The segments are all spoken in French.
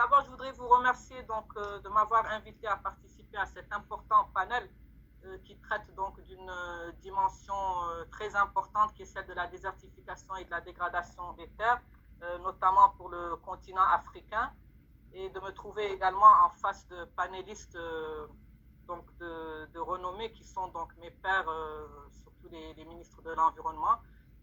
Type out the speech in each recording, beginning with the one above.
D'abord, je voudrais vous remercier de m'avoir invité à participer à cet important panel qui traite donc d'une dimension très importante qui est celle de la désertification et de la dégradation des terres, notamment pour le continent africain, et de me trouver également en face de panélistes de renommée qui sont donc mes pairs, surtout les ministres de l'Environnement.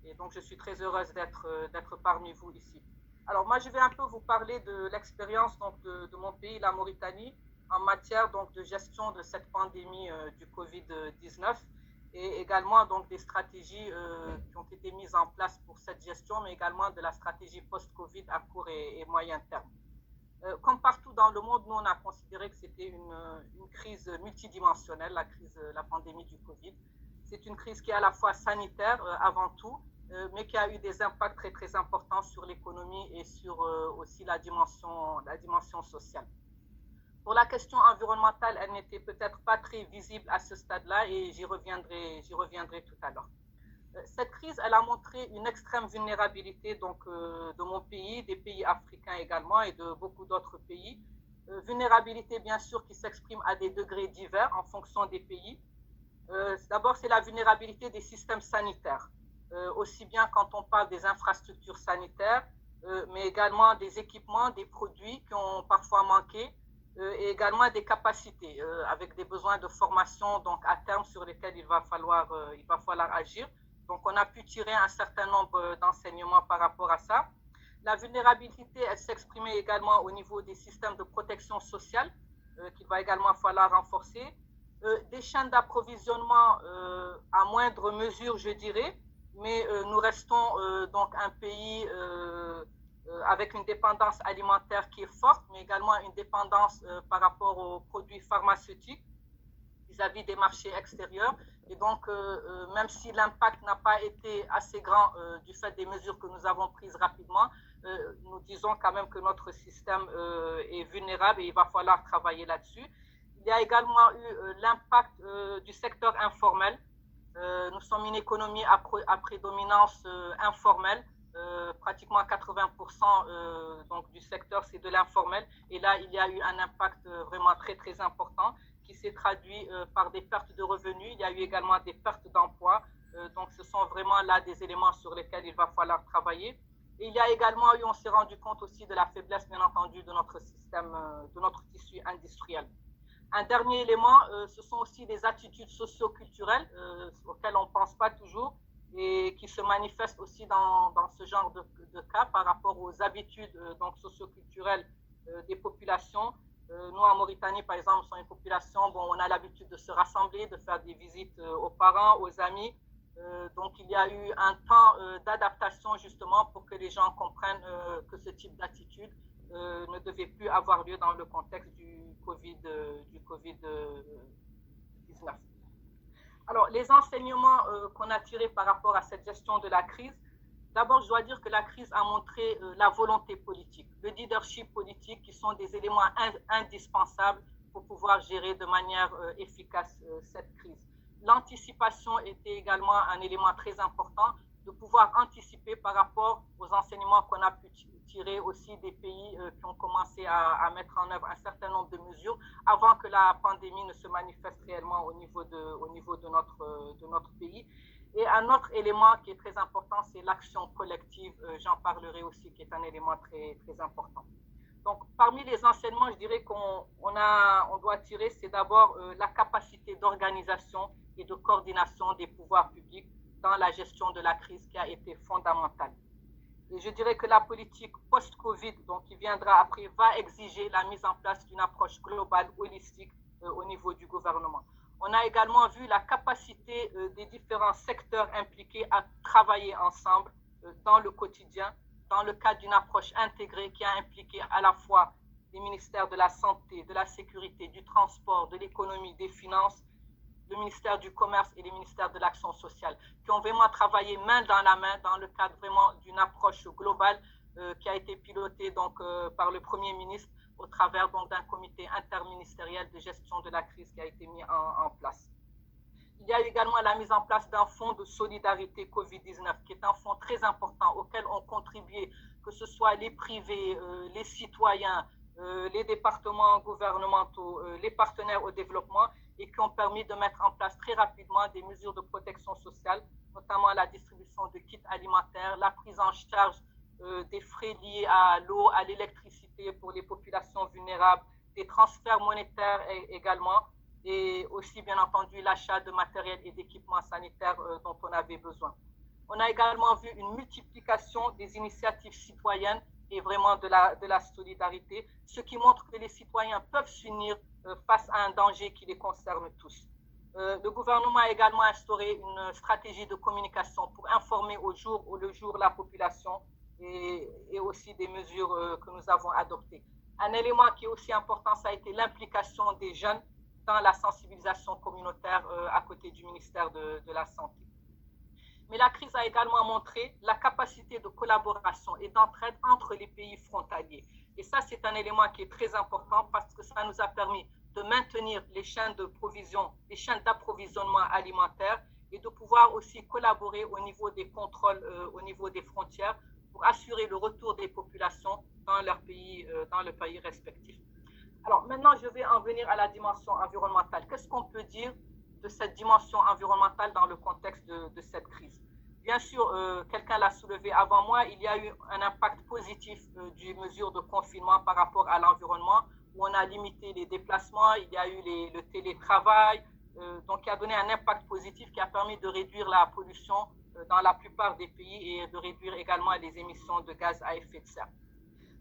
Et donc, je suis très heureuse d'être parmi vous ici. Alors, moi, je vais un peu vous parler de l'expérience de mon pays, la Mauritanie, en matière donc, de gestion de cette pandémie du Covid-19 et également donc, des stratégies qui ont été mises en place pour cette gestion, mais également de la stratégie post-Covid à court et moyen terme. Comme partout dans le monde, nous, on a considéré que c'était une crise multidimensionnelle, la pandémie du Covid. C'est une crise qui est à la fois sanitaire avant tout, mais qui a eu des impacts très, très importants sur l'économie et sur aussi la dimension sociale. Pour la question environnementale, elle n'était peut-être pas très visible à ce stade-là et j'y reviendrai tout à l'heure. Cette crise, elle a montré une extrême vulnérabilité de mon pays, des pays africains également et de beaucoup d'autres pays. Vulnérabilité, bien sûr, qui s'exprime à des degrés divers en fonction des pays. D'abord, c'est la vulnérabilité des systèmes sanitaires, aussi bien quand on parle des infrastructures sanitaires, mais également des équipements, des produits qui ont parfois manqué, et également des capacités, avec des besoins de formation donc à terme sur lesquels il va falloir agir. Donc, on a pu tirer un certain nombre d'enseignements par rapport à ça. La vulnérabilité, elle s'exprimait également au niveau des systèmes de protection sociale, qu'il va également falloir renforcer. Des chaînes d'approvisionnement à moindre mesure, je dirais, mais nous restons donc un pays avec une dépendance alimentaire qui est forte, mais également une dépendance par rapport aux produits pharmaceutiques vis-à-vis des marchés extérieurs. Et donc, même si l'impact n'a pas été assez grand du fait des mesures que nous avons prises rapidement, nous disons quand même que notre système est vulnérable et il va falloir travailler là-dessus. Il y a également eu l'impact du secteur informel. Nous sommes une économie à prédominance informelle. Pratiquement 80% donc, du secteur, c'est de l'informel. Et là, il y a eu un impact vraiment très, très important qui s'est traduit par des pertes de revenus. Il y a eu également des pertes d'emplois. Donc, ce sont vraiment là des éléments sur lesquels il va falloir travailler. Et il y a également eu, on s'est rendu compte aussi de la faiblesse, bien entendu, de notre système, de notre tissu industriel. Un dernier élément, ce sont aussi des attitudes socio-culturelles auxquelles on ne pense pas toujours et qui se manifestent aussi dans ce genre de cas par rapport aux habitudes donc socio-culturelles des populations. Nous, en Mauritanie, par exemple, nous sommes une population, on a l'habitude de se rassembler, de faire des visites aux parents, aux amis. Donc, il y a eu un temps d'adaptation justement pour que les gens comprennent que ce type d'attitude ne devait plus avoir lieu dans le contexte du Covid-19. Alors, les enseignements qu'on a tirés par rapport à cette gestion de la crise, d'abord, je dois dire que la crise a montré la volonté politique, le leadership politique qui sont des éléments indispensables pour pouvoir gérer de manière efficace cette crise. L'anticipation était également un élément très important, de pouvoir anticiper par rapport aux enseignements qu'on a pu tirer aussi des pays qui ont commencé à mettre en œuvre un certain nombre de mesures avant que la pandémie ne se manifeste réellement au niveau de notre pays. Et un autre élément qui est très important, c'est l'action collective. J'en parlerai aussi, qui est un élément très, très important. Donc, parmi les enseignements, je dirais qu'on doit tirer, c'est d'abord la capacité d'organisation et de coordination des pouvoirs publics dans la gestion de la crise qui a été fondamentale. Et je dirais que la politique post-Covid, donc qui viendra après, va exiger la mise en place d'une approche globale, holistique au niveau du gouvernement. On a également vu la capacité des différents secteurs impliqués à travailler ensemble dans le quotidien, dans le cadre d'une approche intégrée qui a impliqué à la fois les ministères de la Santé, de la Sécurité, du Transport, de l'Économie, des Finances, le ministère du Commerce et les ministères de l'Action sociale, qui ont vraiment travaillé main dans la main dans le cadre vraiment d'une approche globale qui a été pilotée donc, par le Premier ministre au travers donc, d'un comité interministériel de gestion de la crise qui a été mis en place. Il y a également la mise en place d'un fonds de solidarité Covid-19 qui est un fonds très important auquel ont contribué que ce soit les privés, les citoyens, les départements gouvernementaux, les partenaires au développement et qui ont permis de mettre en place très rapidement des mesures de protection sociale, notamment la distribution de kits alimentaires, la prise en charge des frais liés à l'eau, à l'électricité pour les populations vulnérables, des transferts monétaires également, et aussi bien entendu l'achat de matériel et d'équipements sanitaires dont on avait besoin. On a également vu une multiplication des initiatives citoyennes et vraiment de la solidarité, ce qui montre que les citoyens peuvent s'unir face à un danger qui les concerne tous. Le gouvernement a également instauré une stratégie de communication pour informer au jour le jour la population et aussi des mesures que nous avons adoptées. Un élément qui est aussi important, ça a été l'implication des jeunes dans la sensibilisation communautaire à côté du ministère de la Santé. Mais la crise a également montré la capacité de collaboration et d'entraide entre les pays frontaliers. Et ça, c'est un élément qui est très important parce que ça nous a permis de maintenir les chaînes de provision, les chaînes d'approvisionnement alimentaire et de pouvoir aussi collaborer au niveau des contrôles, au niveau des frontières pour assurer le retour des populations dans leur pays, dans le pays respectif. Alors maintenant, je vais en venir à la dimension environnementale. Qu'est-ce qu'on peut dire de cette dimension environnementale dans le contexte de cette crise? Bien sûr, quelqu'un l'a soulevé avant moi, il y a eu un impact positif des mesures de confinement par rapport à l'environnement, où on a limité les déplacements, il y a eu le télétravail, donc qui a donné un impact positif qui a permis de réduire la pollution dans la plupart des pays et de réduire également les émissions de gaz à effet de serre.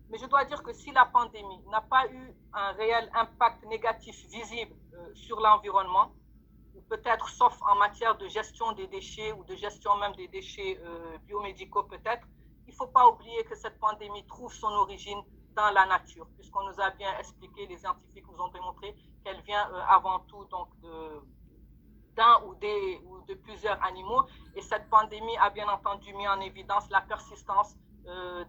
Mais je dois dire que si la pandémie n'a pas eu un réel impact négatif visible sur l'environnement, ou peut-être sauf en matière de gestion des déchets ou de gestion même des déchets biomédicaux peut-être, il ne faut pas oublier que cette pandémie trouve son origine dans la nature, puisqu'on nous a bien expliqué, les scientifiques nous ont démontré qu'elle vient avant tout donc d'un ou de plusieurs animaux. Et cette pandémie a bien entendu mis en évidence la persistance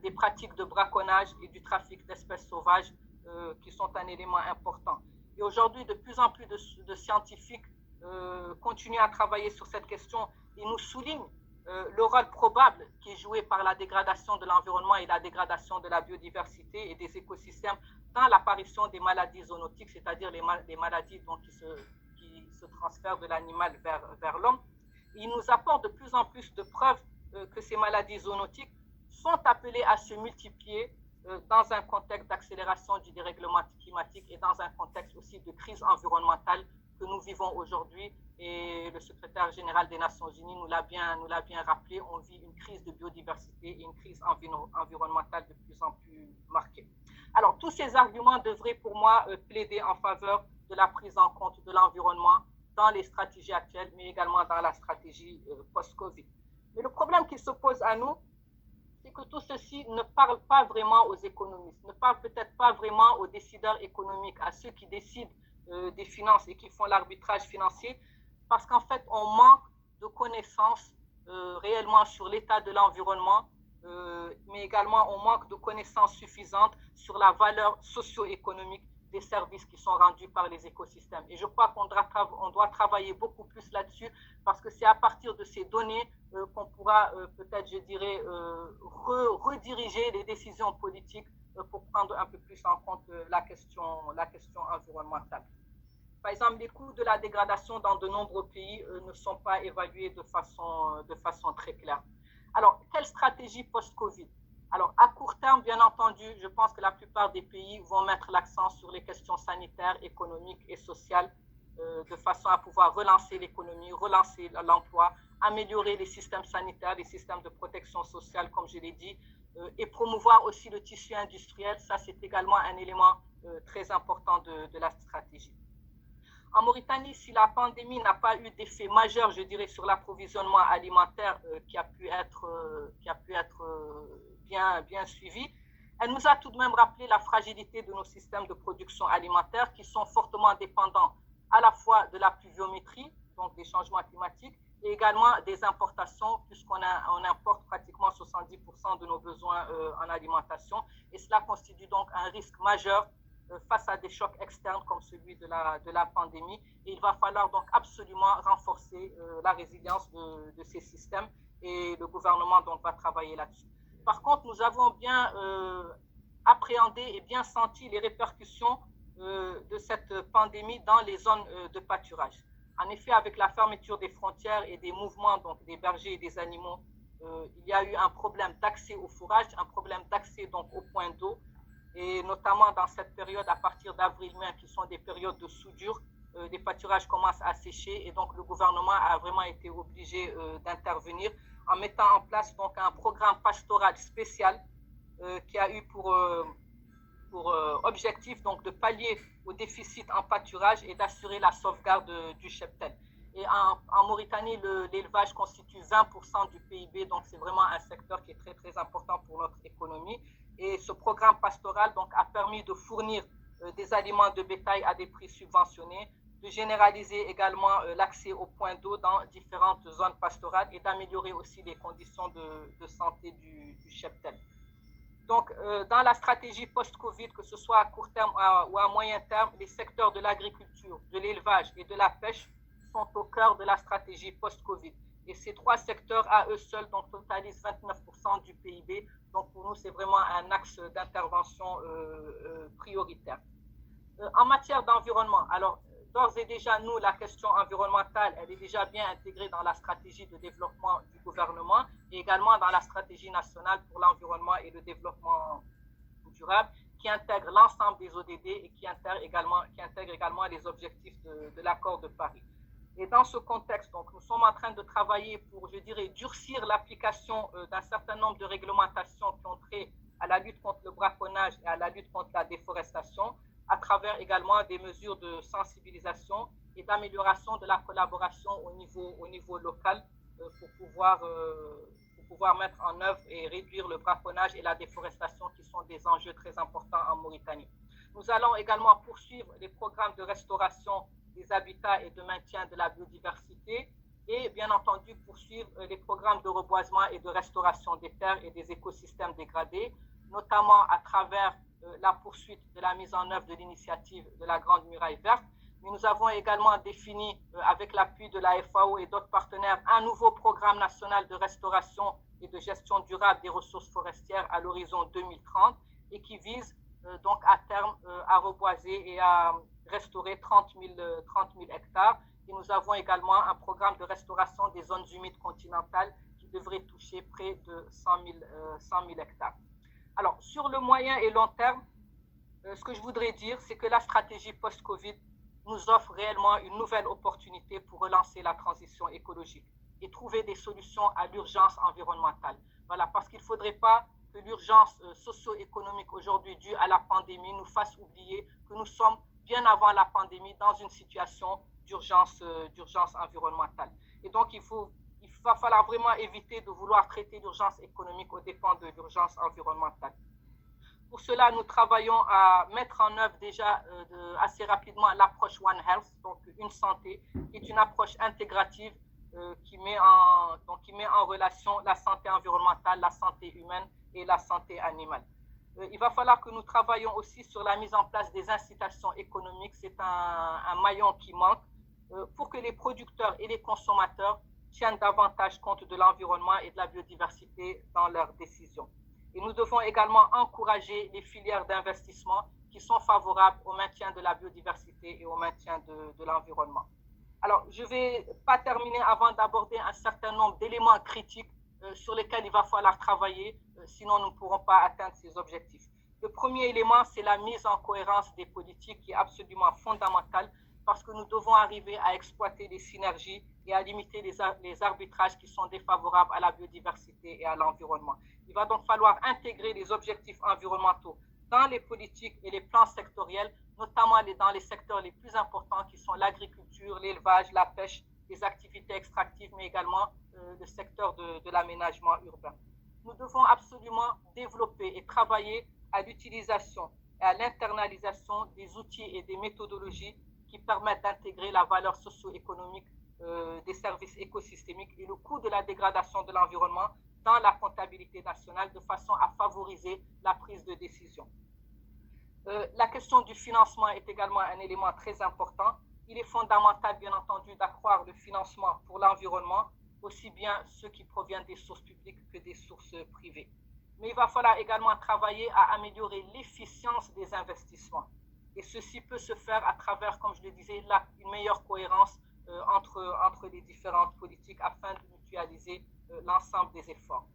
des pratiques de braconnage et du trafic d'espèces sauvages qui sont un élément important. Et aujourd'hui, de plus en plus de scientifiques continuent à travailler sur cette question et nous soulignent le rôle probable qui est joué par la dégradation de l'environnement et la dégradation de la biodiversité et des écosystèmes dans l'apparition des maladies zoonotiques, c'est-à-dire les maladies donc, qui se transfèrent de l'animal vers l'homme. Il nous apporte de plus en plus de preuves que ces maladies zoonotiques sont appelées à se multiplier dans un contexte d'accélération du dérèglement climatique et dans un contexte aussi de crise environnementale que nous vivons aujourd'hui. Et le secrétaire général des Nations Unies nous l'a bien rappelé, on vit une crise de biodiversité et une crise environnementale de plus en plus marquée. Alors, tous ces arguments devraient pour moi plaider en faveur de la prise en compte de l'environnement dans les stratégies actuelles, mais également dans la stratégie post-Covid. Mais le problème qui se pose à nous, c'est que tout ceci ne parle pas vraiment aux économistes, ne parle peut-être pas vraiment aux décideurs économiques, à ceux qui décident des finances et qui font l'arbitrage financier, parce qu'en fait, on manque de connaissances réellement sur l'état de l'environnement, mais également on manque de connaissances suffisantes sur la valeur socio-économique des services qui sont rendus par les écosystèmes. Et je crois qu'on doit travailler beaucoup plus là-dessus parce que c'est à partir de ces données qu'on pourra peut-être, je dirais, rediriger les décisions politiques pour prendre un peu plus en compte la question environnementale. Par exemple, les coûts de la dégradation dans de nombreux pays ne sont pas évalués de façon très claire. Alors, quelle stratégie post-Covid? Alors, à court terme, bien entendu, je pense que la plupart des pays vont mettre l'accent sur les questions sanitaires, économiques et sociales de façon à pouvoir relancer l'économie, relancer l'emploi, améliorer les systèmes sanitaires, les systèmes de protection sociale, comme je l'ai dit, et promouvoir aussi le tissu industriel. Ça, c'est également un élément très important de la stratégie. En Mauritanie, si la pandémie n'a pas eu d'effet majeur, je dirais, sur l'approvisionnement alimentaire qui a pu être bien suivi, elle nous a tout de même rappelé la fragilité de nos systèmes de production alimentaire qui sont fortement dépendants à la fois de la pluviométrie, donc des changements climatiques, et également des importations, puisqu'on importe pratiquement 70% de nos besoins en alimentation. Et cela constitue donc un risque majeur face à des chocs externes comme celui de la pandémie. Et il va falloir donc absolument renforcer la résilience de ces systèmes et le gouvernement donc va travailler là-dessus. Par contre, nous avons bien appréhendé et bien senti les répercussions de cette pandémie dans les zones de pâturage. En effet, avec la fermeture des frontières et des mouvements donc, des bergers et des animaux, il y a eu un problème d'accès au fourrage, un problème d'accès donc aux points d'eau, et notamment dans cette période à partir d'avril-mai, qui sont des périodes de soudure, les pâturages commencent à sécher et donc le gouvernement a vraiment été obligé d'intervenir en mettant en place donc un programme pastoral spécial qui a eu pour objectif donc de pallier au déficit en pâturage et d'assurer la sauvegarde du cheptel. Et en Mauritanie, l'élevage constitue 20% du PIB, donc c'est vraiment un secteur qui est très très important pour notre économie. Et ce programme pastoral donc a permis de fournir des aliments de bétail à des prix subventionnés, de généraliser également l'accès aux points d'eau dans différentes zones pastorales et d'améliorer aussi les conditions de santé du cheptel. Donc, dans la stratégie post-Covid, que ce soit à court terme ou à moyen terme, les secteurs de l'agriculture, de l'élevage et de la pêche sont au cœur de la stratégie post-Covid. Et ces trois secteurs, à eux seuls, donc, totalisent 29% du PIB. Donc, pour nous, c'est vraiment un axe d'intervention prioritaire. En matière d'environnement, alors, d'ores et déjà, nous, la question environnementale, elle est déjà bien intégrée dans la stratégie de développement du gouvernement et également dans la stratégie nationale pour l'environnement et le développement durable qui intègre l'ensemble des ODD et qui intègre également les objectifs de l'accord de Paris. Et dans ce contexte, donc, nous sommes en train de travailler pour, je dirais, durcir l'application d'un certain nombre de réglementations qui ont trait à la lutte contre le braconnage et à la lutte contre la déforestation, à travers également des mesures de sensibilisation et d'amélioration de la collaboration au niveau local pour pouvoir mettre en œuvre et réduire le braconnage et la déforestation qui sont des enjeux très importants en Mauritanie. Nous allons également poursuivre les programmes de restauration des habitats et de maintien de la biodiversité et bien entendu poursuivre les programmes de reboisement et de restauration des terres et des écosystèmes dégradés, notamment à travers la poursuite de la mise en œuvre de l'initiative de la Grande Muraille Verte. Mais nous avons également défini, avec l'appui de la FAO et d'autres partenaires, un nouveau programme national de restauration et de gestion durable des ressources forestières à l'horizon 2030 et qui vise donc à terme à reboiser et à restaurer 30 000 hectares. Et nous avons également un programme de restauration des zones humides continentales qui devrait toucher près de 100 000 hectares. Alors, sur le moyen et long terme, ce que je voudrais dire, c'est que la stratégie post-Covid nous offre réellement une nouvelle opportunité pour relancer la transition écologique et trouver des solutions à l'urgence environnementale. Voilà, parce qu'il ne faudrait pas que l'urgence socio-économique aujourd'hui due à la pandémie nous fasse oublier que nous sommes bien avant la pandémie dans une situation d'urgence environnementale. Et donc, il va falloir vraiment éviter de vouloir traiter l'urgence économique aux dépens de l'urgence environnementale. Pour cela, nous travaillons à mettre en œuvre déjà assez rapidement l'approche One Health, donc une santé, qui est une approche intégrative qui met en relation la santé environnementale, la santé humaine et la santé animale. Il va falloir que nous travaillions aussi sur la mise en place des incitations économiques. C'est un maillon qui manque pour que les producteurs et les consommateurs tiennent davantage compte de l'environnement et de la biodiversité dans leurs décisions. Et nous devons également encourager les filières d'investissement qui sont favorables au maintien de la biodiversité et au maintien de l'environnement. Alors, je ne vais pas terminer avant d'aborder un certain nombre d'éléments critiques sur lesquels il va falloir travailler, sinon nous ne pourrons pas atteindre ces objectifs. Le premier élément, c'est la mise en cohérence des politiques qui est absolument fondamentale parce que nous devons arriver à exploiter les synergies et à limiter les arbitrages qui sont défavorables à la biodiversité et à l'environnement. Il va donc falloir intégrer les objectifs environnementaux dans les politiques et les plans sectoriels, notamment dans les secteurs les plus importants qui sont l'agriculture, l'élevage, la pêche, les activités extractives, mais également le secteur de l'aménagement urbain. Nous devons absolument développer et travailler à l'utilisation et à l'internalisation des outils et des méthodologies qui permettent d'intégrer la valeur socio-économique des services écosystémiques et le coût de la dégradation de l'environnement dans la comptabilité nationale de façon à favoriser la prise de décision. La question du financement est également un élément très important. Il est fondamental, bien entendu, d'accroître le financement pour l'environnement, aussi bien ceux qui proviennent des sources publiques que des sources privées. mais il va falloir également travailler à améliorer l'efficience des investissements. Et ceci peut se faire à travers, comme je le disais, une meilleure cohérence entre les différentes politiques afin de mutualiser l'ensemble des efforts.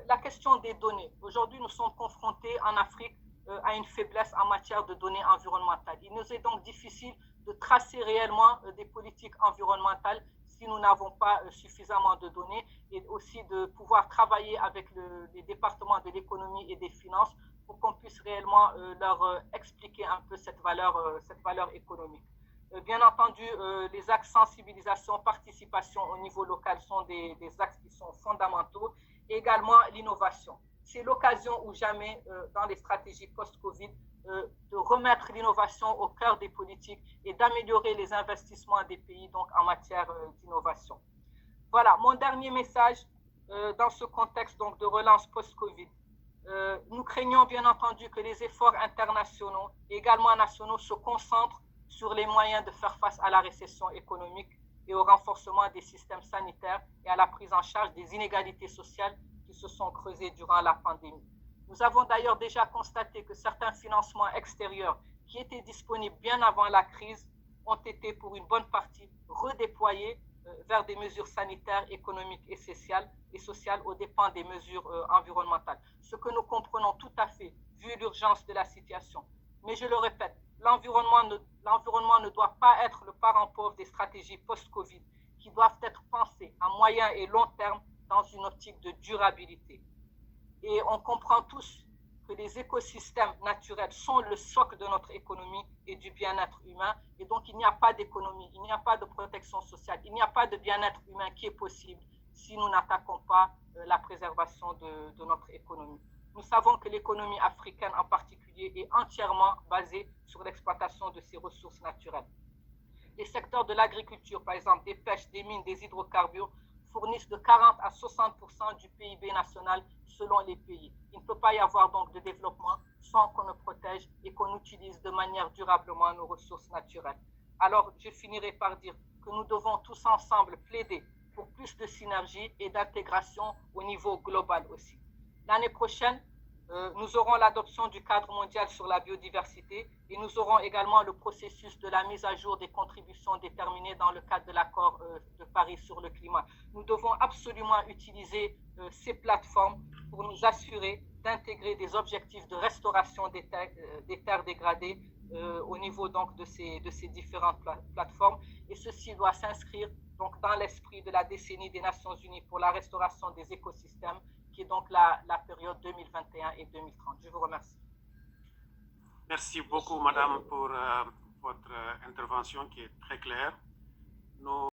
La question des données. Aujourd'hui, nous sommes confrontés en Afrique à une faiblesse en matière de données environnementales. Il nous est donc difficile de tracer réellement des politiques environnementales si nous n'avons pas suffisamment de données, et aussi de pouvoir travailler avec les départements de l'économie et des finances pour qu'on puisse réellement leur expliquer un peu cette valeur économique. Bien entendu, les axes sensibilisation, participation au niveau local sont des axes qui sont fondamentaux. Et également l'innovation. C'est l'occasion ou jamais dans les stratégies post-Covid de remettre l'innovation au cœur des politiques et d'améliorer les investissements des pays donc, en matière d'innovation. Voilà, mon dernier message dans ce contexte donc, de relance post-Covid. Nous craignons bien entendu que les efforts internationaux et également nationaux se concentrent sur les moyens de faire face à la récession économique et au renforcement des systèmes sanitaires et à la prise en charge des inégalités sociales qui se sont creusées durant la pandémie. Nous avons d'ailleurs déjà constaté que certains financements extérieurs qui étaient disponibles bien avant la crise ont été pour une bonne partie redéployés vers des mesures sanitaires, économiques et sociales aux dépens des mesures environnementales. Ce que nous comprenons tout à fait vu l'urgence de la situation. Mais je le répète, l'environnement ne doit pas être le parent pauvre des stratégies post-Covid qui doivent être pensées à moyen et long terme dans une optique de durabilité. Et on comprend tous que les écosystèmes naturels sont le socle de notre économie et du bien-être humain. Et donc, il n'y a pas d'économie, il n'y a pas de protection sociale, il n'y a pas de bien-être humain qui est possible si nous n'attaquons pas la préservation de notre économie. Nous savons que l'économie africaine en particulier est entièrement basée sur l'exploitation de ses ressources naturelles. Les secteurs de l'agriculture, par exemple des pêches, des mines, des hydrocarbures, fournissent de 40 à 60% du PIB national selon les pays. Il ne peut pas y avoir donc de développement sans qu'on ne protège et qu'on utilise de manière durablement nos ressources naturelles. Alors, je finirai par dire que nous devons tous ensemble plaider pour plus de synergie et d'intégration au niveau global aussi. L'année prochaine, nous aurons l'adoption du cadre mondial sur la biodiversité et nous aurons également le processus de la mise à jour des contributions déterminées dans le cadre de l'accord de Paris sur le climat. Nous devons absolument utiliser ces plateformes pour nous assurer d'intégrer des objectifs de restauration des terres dégradées au niveau donc de ces différentes plateformes, et ceci doit s'inscrire donc dans l'esprit de la décennie des Nations Unies pour la restauration des écosystèmes, qui est donc la période 2021 et 2030. Je vous remercie. Merci beaucoup, madame, pour votre intervention qui est très claire. Nous